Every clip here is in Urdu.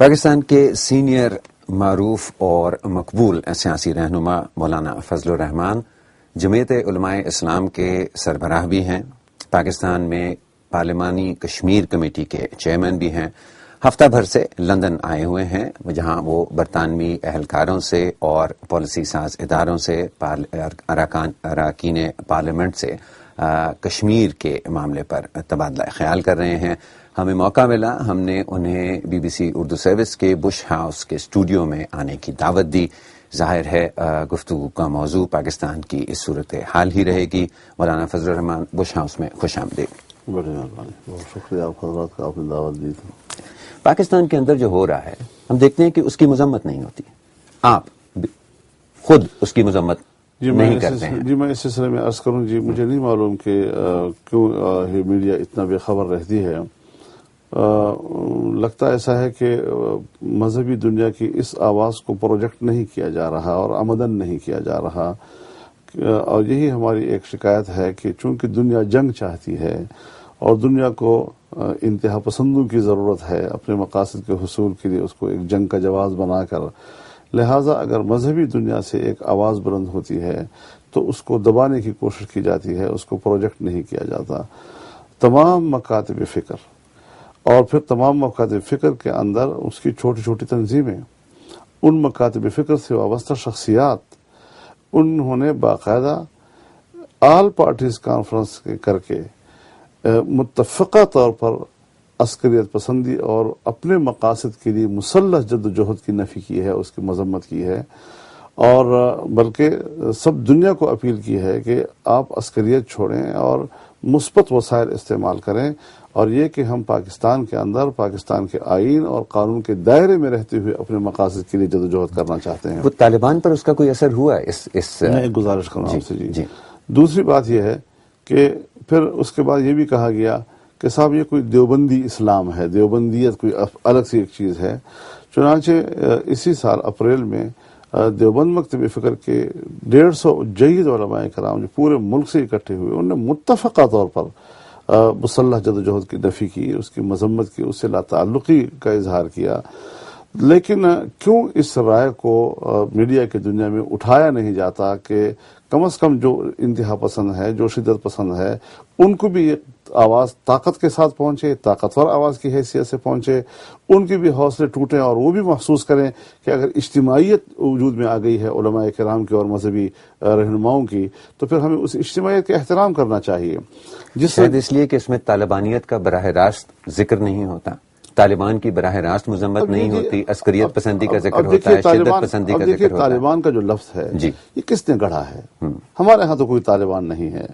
پاکستان کے سینئر معروف اور مقبول سیاسی رہنما مولانا فضل الرحمان جمعیت علماء اسلام کے سربراہ بھی ہیں، پاکستان میں پارلیمانی کشمیر کمیٹی کے چیئرمین بھی ہیں، ہفتہ بھر سے لندن آئے ہوئے ہیں جہاں وہ برطانوی اہلکاروں سے اور پالیسی ساز اداروں سے اراکین پارلیمنٹ سے کشمیر کے معاملے پر تبادلہ خیال کر رہے ہیں۔ ہمیں موقع ملا، ہم نے انہیں B B C Urdu service کے بش ہاؤس کے اسٹوڈیو میں آنے کی دعوت دی۔ ظاہر ہے گفتگو کا موضوع پاکستان کی اس صورت حال ہی رہے گی۔ مولانا فضل الرحمان، بش ہاؤس میں خوش آمدید۔ بہت شکریہ آپ حضرات کا، آپ نے دعوت دی تھی۔ پاکستان کے اندر جو ہو رہا ہے ہم دیکھتے ہیں کہ اس کی مذمت نہیں ہوتی، آپ خود اس کی مذمت نہیں کرتے ہیں۔ جی میں اس سلسلے میں عرض کروں، جی مجھے نہیں معلوم کہ کیوں میڈیا اتنا بے خبر رہتی ہے۔ لگتا ایسا ہے کہ مذہبی دنیا کی اس آواز کو پروجیکٹ نہیں کیا جا رہا اور آمدن نہیں کیا جا رہا، اور یہی ہماری ایک شکایت ہے کہ چونکہ دنیا جنگ چاہتی ہے اور دنیا کو انتہا پسندوں کی ضرورت ہے اپنے مقاصد کے حصول کے لیے، اس کو ایک جنگ کا جواز بنا کر، لہٰذا اگر مذہبی دنیا سے ایک آواز بلند ہوتی ہے تو اس کو دبانے کی کوشش کی جاتی ہے، اس کو پروجیکٹ نہیں کیا جاتا۔ تمام مکاتب فکر اور پھر تمام مکاتب فکر کے اندر اس کی چھوٹی چھوٹی تنظیمیں، ان مکاتب فکر سے وابستہ شخصیات، انہوں نے باقاعدہ آل پارٹیز کانفرنس کر کے متفقہ طور پر عسکریت پسندی اور اپنے مقاصد کے لیے مسلح جدوجہد کی نفی کی ہے، اس کی مذمت کی ہے، اور بلکہ سب دنیا کو اپیل کی ہے کہ آپ عسکریت چھوڑیں اور مثبت وسائل استعمال کریں، اور یہ کہ ہم پاکستان کے اندر پاکستان کے آئین اور قانون کے دائرے میں رہتے ہوئے اپنے مقاصد کے لیے جدوجہد کرنا چاہتے ہیں۔ وہ طالبان پر اس کا کوئی اثر ہوا ہے؟ میں ایک گزارش کروں آپ سے جی۔ دوسری بات یہ ہے کہ پھر اس کے بعد یہ بھی کہا گیا کہ صاحب یہ کوئی دیوبندی اسلام ہے، دیوبندیت کوئی الگ سی ایک چیز ہے۔ چنانچہ اسی سال اپریل میں دیوبند مکتب فکر کے 150 جید علماء کرام جو پورے ملک سے اکٹھے ہوئے، انہوں نے متفقہ طور پر مسلح جدوجہد کی نفی کی، اس کی مذمت کی، اس سے لا تعلقی کا اظہار کیا۔ لیکن کیوں اس رائے کو میڈیا کی دنیا میں اٹھایا نہیں جاتا کہ کم از کم جو انتہا پسند ہے، جو شدت پسند ہے، ان کو بھی آواز طاقت کے ساتھ پہنچے، طاقتور آواز کی حیثیت سے پہنچے، ان کے بھی حوصلے ٹوٹیں اور وہ بھی محسوس کریں کہ اگر اجتماعیت وجود میں آ گئی ہے علماء کرام کی اور مذہبی رہنماؤں کی، تو پھر ہمیں اس اجتماعیت کا احترام کرنا چاہیے۔ شاید اس لیے کہ اس میں طالبانیت کا براہ راست ذکر نہیں ہوتا، طالبان کی براہ راست مذمت نہیں ہوتی، عسکریت پسندی کا ذکر ہوتا ہے، شدت پسندی کا ذکر ہوتا ہے۔ طالبان کا جو لفظ ہے یہ کس نے گڑھا ہے؟ ہمارے ہاں تو کوئی طالبان نہیں ہے،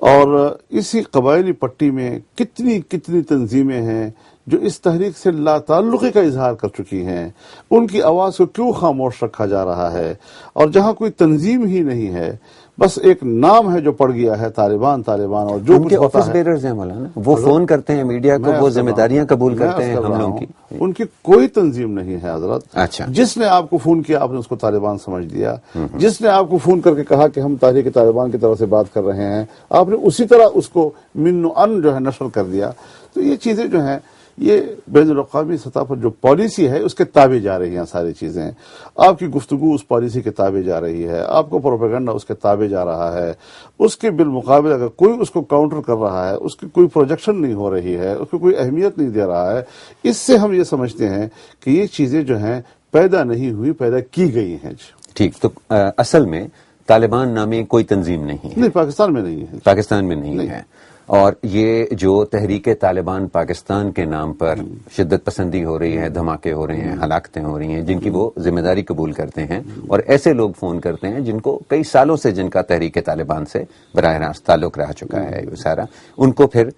اور اسی قبائلی پٹی میں کتنی تنظیمیں ہیں جو اس تحریک سے لا تعلقی کا اظہار کر چکی ہیں، ان کی آواز کو کیوں خاموش رکھا جا رہا ہے؟ اور جہاں کوئی تنظیم ہی نہیں ہے، بس ایک نام ہے جو پڑ گیا ہے طالبان، اور جو ان کے آفس بیررز ہیں مولانا، وہ فون کرتے ہیں میڈیا کو، وہ ذمہ داریاں قبول کرتے ہیں حملوں کی۔ ان کی کوئی تنظیم نہیں ہے حضرت۔ اچھا، جس نے آپ کو فون کیا آپ نے اس کو طالبان سمجھ لیا، جس نے آپ کو فون کر کے کہا کہ ہم تحریک طالبان کی طرف سے بات کر رہے ہیں، آپ نے اسی طرح اس کو من و ان جو ہے نشر کر دیا۔ تو یہ چیزیں جو ہیں یہ بین الاقوامی سطح پر جو پالیسی ہے اس کے تابع جا رہی ہیں ساری چیزیں۔ آپ کی گفتگو اس پالیسی کے تابع جا رہی ہے، آپ کو پروپیگنڈا اس کے تابع جا رہا ہے، اس کے بالمقابل اگر کوئی اس کو کاؤنٹر کر رہا ہے، اس کی کوئی پروجیکشن نہیں ہو رہی ہے، اس کو کوئی اہمیت نہیں دے رہا ہے، اس سے ہم یہ سمجھتے ہیں کہ یہ چیزیں جو ہیں پیدا نہیں ہوئی، پیدا کی گئی ہیں۔ ٹھیک، تو اصل میں طالبان نامی کوئی تنظیم نہیں ہے، پاکستان میں نہیں ہے، پاکستان میں نہیں ہے، اور یہ جو تحریک طالبان پاکستان کے نام پر شدت پسندی ہو رہی ہے، دھماکے ہو رہے ہیں، ہلاکتیں ہو رہی ہیں، جن کی وہ ذمہ داری قبول کرتے ہیں، اور ایسے لوگ فون کرتے ہیں جن کو کئی سالوں سے جن کا تحریک طالبان سے براہ راست تعلق رہ چکا ہے یہ سارا، ان کو پھر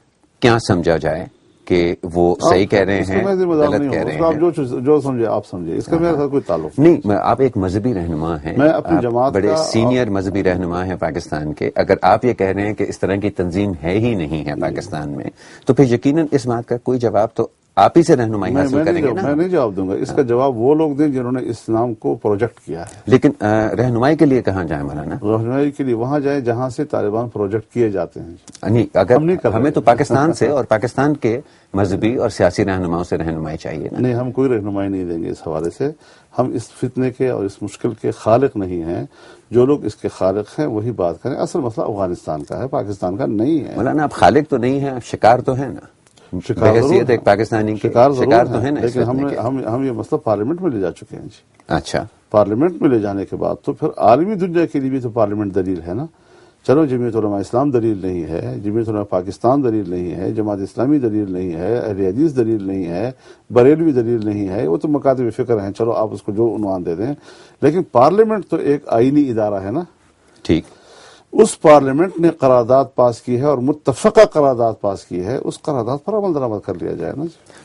کیا سمجھا جائے کہ وہ صحیح کہہ رہے ہیں، غلط کہہ رہے ہیں؟ جو سمجھے آپ سمجھے، اس کا میرے ساتھ کوئی تعلق نہیں۔ آپ ایک مذہبی رہنما ہیں، میں اپنی جماعت بڑے سینئر مذہبی رہنما ہیں پاکستان کے، اگر آپ یہ کہہ رہے ہیں کہ اس طرح کی تنظیم ہے ہی نہیں ہے پاکستان میں، تو پھر یقیناً اس بات کا کوئی جواب تو آپ ہی سے رہنمائی حاصل کریں گے نا. میں نہیں جواب دوں گا، اس کا جواب وہ لوگ دیں جنہوں نے اسلام کو پروجیکٹ کیا ہے. لیکن رہنمائی کے لیے کہاں جائیں مولانا؟ رہنمائی کے لیے وہاں جائیں جہاں سے طالبان پروجیکٹ کیے جاتے ہیں. نہیں، اگر ہمیں تو پاکستان سے اور پاکستان کے مذہبی اور سیاسی رہنماؤں سے رہنمائی چاہیے نا. نہیں، ہم کوئی رہنمائی نہیں دیں گے اس حوالے سے. ہم اس فتنے کے اور اس مشکل کے خالق نہیں ہیں. جو لوگ اس کے خالق ہیں وہی بات کریں. اصل مسئلہ افغانستان کا ہے، پاکستان کا نہیں ہے. مولانا آپ خالق تو نہیں ہیں، شکار تو ہے نا. بحیثیت ایک پاکستانی کے شکار تو ہے نا. لیکن ہم یہ مسئلہ پارلیمنٹ میں لے جا چکے ہیں جی. اچھا، پارلیمنٹ میں لے جانے کے بعد تو پھر عالمی دنیا کے لیے بھی تو پارلیمنٹ دلیل ہے نا. چلو جمعیت علماء اسلام دلیل نہیں ہے، جمعیت علماء پاکستان دلیل نہیں ہے، جماعت اسلامی دلیل نہیں ہے، اہل حدیث دلیل نہیں ہے، بریلوی دلیل نہیں ہے. وہ تو مکاتب فکر ہیں، چلو آپ اس کو جو عنوان دے دیں. لیکن پارلیمنٹ تو ایک آئینی ادارہ ہے نا. ٹھیک. اس پارلیمنٹ نے قرارداد پاس کی ہے اور متفقہ قرارداد پاس کی ہے، اس قرارداد پر عمل درآمد کر لیا جائے نا.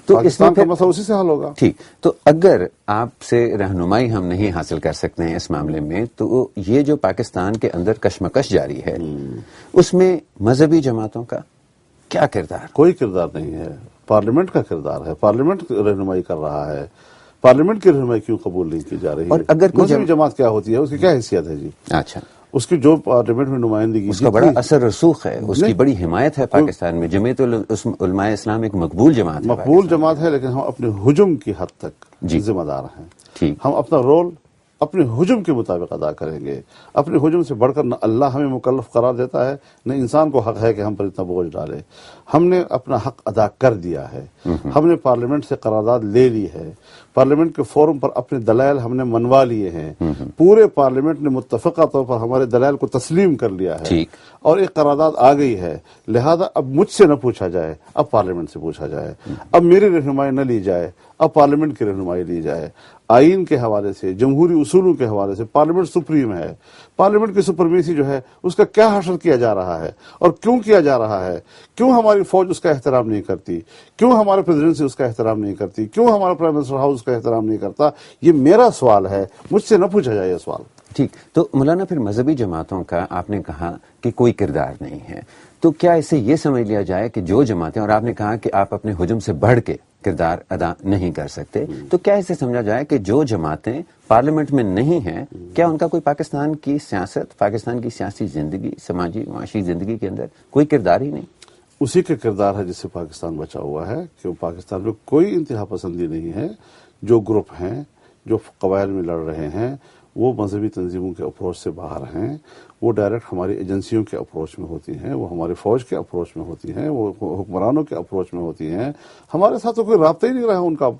تو پاکستان کا مسئلہ اسی سے حل ہوگا. ٹھیک. تو اگر آپ سے رہنمائی ہم نہیں حاصل کر سکتے ہیں اس معاملے میں، تو یہ جو پاکستان کے اندر کشمکش جاری ہے اس میں مذہبی جماعتوں کا کیا کردار؟ کوئی کردار نہیں ہے. پارلیمنٹ کا کردار ہے. پارلیمنٹ رہنمائی کر رہا ہے. پارلیمنٹ کی رہنمائی کیوں قبول نہیں کی جا رہی ہے؟ اور اگر کوئی مذہبی جماعت کیا ہوتی ہے، اس کی کیا حیثیت ہے جی؟ اچھا، اس کی جو پارلیمنٹ میں نمائندگی، اس کا بڑا اثر رسوخ ہے، اس کی بڑی حمایت ہے پاکستان میں. جمعیت علماء اسلام ایک مقبول جماعت ہے. مقبول جماعت ہے، لیکن ہم اپنے ہجوم کی حد تک ذمہ دار ہیں. ٹھیک. ہم اپنا رول اپنے ہجوم کے مطابق ادا کریں گے. اپنے ہجوم سے بڑھ کر نہ اللہ ہمیں مکلف قرار دیتا ہے، نہ انسان کو حق ہے کہ ہم پر اتنا بوجھ ڈالے. ہم نے اپنا حق ادا کر دیا ہے. ہم نے پارلیمنٹ سے قرارداد لے لی ہے. پارلیمنٹ کے فورم پر اپنے دلائل ہم نے منوا لیے ہیں. پورے پارلیمنٹ نے متفقہ طور پر ہمارے دلائل کو تسلیم کر لیا ہے اور ایک قرارداد آ گئی ہے. لہذا اب مجھ سے نہ پوچھا جائے، اب پارلیمنٹ سے پوچھا جائے. اب میری رہنمائی نہ لی جائے، اب پارلیمنٹ کی رہنمائی لی جائے. آئین کے حوالے سے، جمہوری اصولوں کے حوالے سے پارلیمنٹ سپریم ہے. پارلیمنٹ کی سپرمیسی جو ہے اس کا کیا حشر کیا جا رہا ہے اور کیوں کیا جا رہا ہے؟ کیوں ہماری فوج اس کا احترام نہیں کرتی؟ کیوں ہمارے پریزیڈنسی اس کا احترام نہیں کرتی؟ کیوں ہمارا پرائم منسٹر ہاؤس اس کا احترام نہیں کرتا؟ یہ میرا سوال ہے، مجھ سے نہ پوچھا جائے یہ سوال. ٹھیک. تو مولانا پھر مذہبی جماعتوں کا آپ نے کہا کہ کوئی کردار نہیں ہے، تو کیا اسے یہ سمجھ لیا جائے کہ جو جماعتیں، اور آپ نے کہا کہ آپ اپنے ہجوم سے بڑھ کے کردار ادا نہیں کر سکتے، تو کیا اسے سمجھا جائے کہ جو جماعتیں پارلیمنٹ میں نہیں ہیں، کیا ان کا کوئی پاکستان کی سیاست، پاکستان کی سیاسی زندگی، سماجی معاشی زندگی کے اندر کوئی کردار ہی نہیں؟ اسی کا کردار ہے جس سے پاکستان بچا ہوا ہے کہ پاکستان میں کوئی انتہا پسندی نہیں ہے. جو گروپ ہیں جو قبائل میں لڑ رہے ہیں وہ مذہبی تنظیموں کے اپروچ سے باہر ہیں. وہ ڈائریکٹ ہماری ایجنسیوں کے اپروچ میں ہوتی ہیں، وہ ہمارے فوج کے اپروچ میں ہوتی ہیں، وہ حکمرانوں کے اپروچ میں ہوتی ہیں. ہمارے ساتھ تو کوئی رابطہ ہی نہیں رہا ان کا،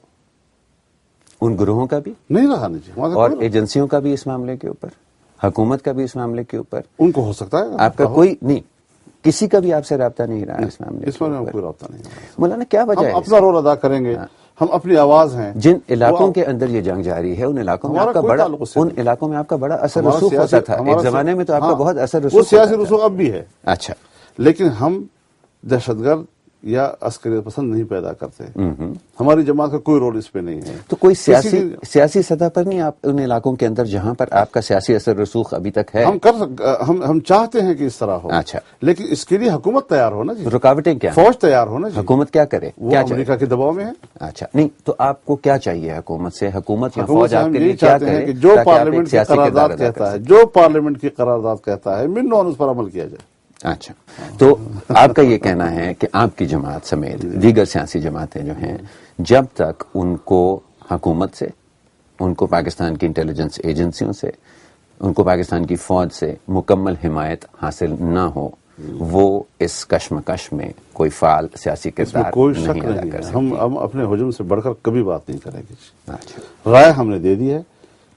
ان گروہوں کا بھی نہیں رہا نہیں. اور ایجنسیوں کا بھی اس معاملے کے اوپر، حکومت کا بھی اس معاملے کے اوپر ان کو ہو سکتا ہے آپ کا کوئی نہیں، کسی کا بھی آپ سے رابطہ نہیں رہا اس معاملے؟ اس میں کوئی رابطہ نہیں رہا. مولانا کیا وجہ ہے؟ ہم اپنا رول ادا کریں گے. ہم اپنی آواز ہیں. جن علاقوں کے اندر یہ جنگ جاری ہے ان علاقوں میں آپ کا بڑا اثر رسوخ ہوتا تھا. ایک زمانے میں تو آپ کا بہت اثر رسوخ، وہ سیاسی رسوخ اب بھی ہے. اچھا. لیکن ہم دہشت گرد یا عسکریت پسند نہیں پیدا کرتے. ہماری جماعت کا کوئی رول اس پہ نہیں ہے. تو کوئی سیاسی سطح پر نہیں، آپ ان علاقوں کے اندر جہاں پر آپ کا سیاسی اثر رسوخ ابھی تک ہے؟ ہم چاہتے ہیں کہ اس طرح ہو. اچھا. لیکن اس کے لیے حکومت تیار ہونا جی. رکاوٹیں کیا؟ فوج تیار ہونا جی. حکومت کیا کرے؟ وہ امریکہ کے دباؤ میں ہے. اچھا. نہیں تو آپ کو کیا چاہیے حکومت سے؟ حکومت یا فوج آپ کے لیے کیا کرے کہ جو پارلیمنٹ کی قرارداد کہتا ہے، جو پارلیمنٹ کی قرارداد کہتا ہے من اس پر عمل کیا جائے. اچھا. تو آپ کا یہ کہنا ہے کہ آپ کی جماعت سمیت دیگر سیاسی جماعتیں جو ہیں، جب تک ان کو حکومت سے، ان کو پاکستان کی انٹیلیجنس ایجنسیوں سے، ان کو پاکستان کی فوج سے مکمل حمایت حاصل نہ ہو، وہ اس کشمکش میں کوئی فعال سیاسی کردار نہیں ادا کر سکتے. ہم اپنے ہجوم سے بڑھ کر کبھی بات نہیں کریں گے. رائے ہم نے دے دی ہے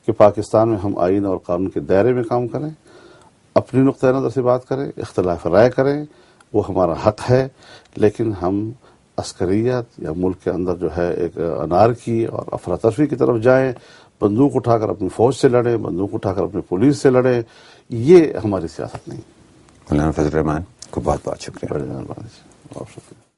کہ پاکستان میں ہم آئین اور قانون کے دائرے میں کام کریں، اپنی نقطۂ نظر سے بات کریں، اختلاف رائے کریں، وہ ہمارا حق ہے. لیکن ہم عسکریت یا ملک کے اندر جو ہے ایک انارکی اور افراتفری کی طرف جائیں، بندوق اٹھا کر اپنی فوج سے لڑیں، بندوق اٹھا کر اپنی پولیس سے لڑیں، یہ ہماری سیاست نہیں. مولانا فضل الرحمان کو بہت بہت شکریہ. بڑے مہربانی.